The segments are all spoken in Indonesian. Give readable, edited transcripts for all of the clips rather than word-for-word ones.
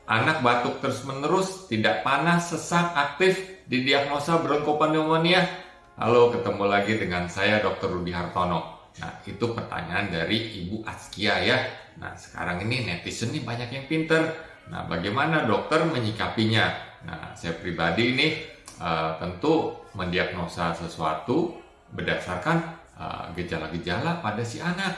Anak batuk terus-menerus, tidak panas, sesak, aktif, didiagnosa bronkopneumonia. Halo, ketemu lagi dengan saya Dr. Rudi Hartono. Nah, itu pertanyaan dari Ibu Askia ya. Nah, sekarang ini netizen nih banyak yang pinter. Nah, bagaimana dokter menyikapinya? Nah, saya pribadi ini tentu mendiagnosa sesuatu berdasarkan gejala-gejala pada si anak.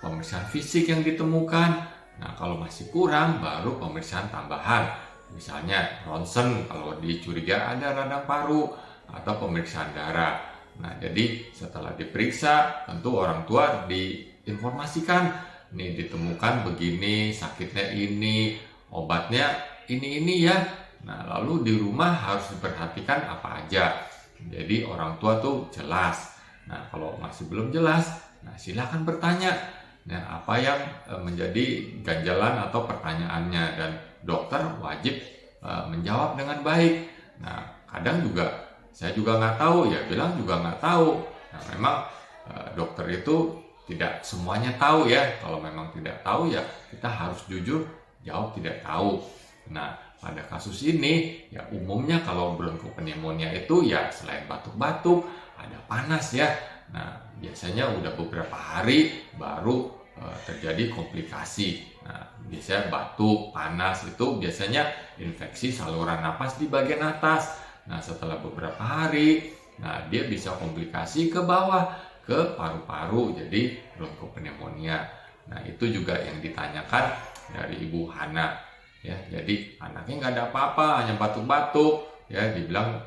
Pemeriksaan fisik yang ditemukan. Nah, kalau masih kurang, baru pemeriksaan tambahan. Misalnya, ronsen kalau dicuriga ada radang paru atau pemeriksaan darah. Nah, jadi setelah diperiksa, tentu orang tua diinformasikan, nih ditemukan begini, sakitnya ini, obatnya ini ya. Nah, lalu di rumah harus diperhatikan apa aja. Jadi orang tua tuh jelas. Nah, kalau masih belum jelas, nah silakan bertanya. Nah, apa yang menjadi ganjalan atau pertanyaannya, dan dokter wajib menjawab dengan baik. Nah, kadang juga saya juga nggak tahu, ya bilang juga nggak tahu. Nah, memang dokter itu tidak semuanya tahu ya. Kalau memang tidak tahu ya kita harus jujur jawab tidak tahu. Nah, pada kasus ini ya umumnya kalau bronkopneumonia itu ya selain batuk-batuk ada panas ya. Nah, biasanya udah beberapa hari baru terjadi komplikasi. Nah, biasanya batuk, panas itu biasanya infeksi saluran napas di bagian atas. Nah, setelah beberapa hari, nah dia bisa komplikasi ke bawah, ke paru-paru, jadi bronkopneumonia. Nah, itu juga yang ditanyakan dari Ibu Hana. Ya, jadi anaknya nggak ada apa-apa, hanya batuk-batuk. Ya, dibilang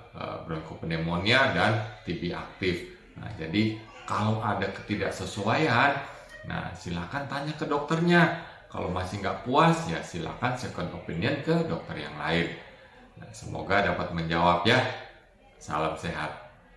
bronkopneumonia dan TB aktif. Nah, jadi kalau ada ketidaksesuaian, nah, silakan tanya ke dokternya. Kalau masih nggak puas, ya silakan second opinion ke dokter yang lain. Nah, semoga dapat menjawab ya. Salam sehat.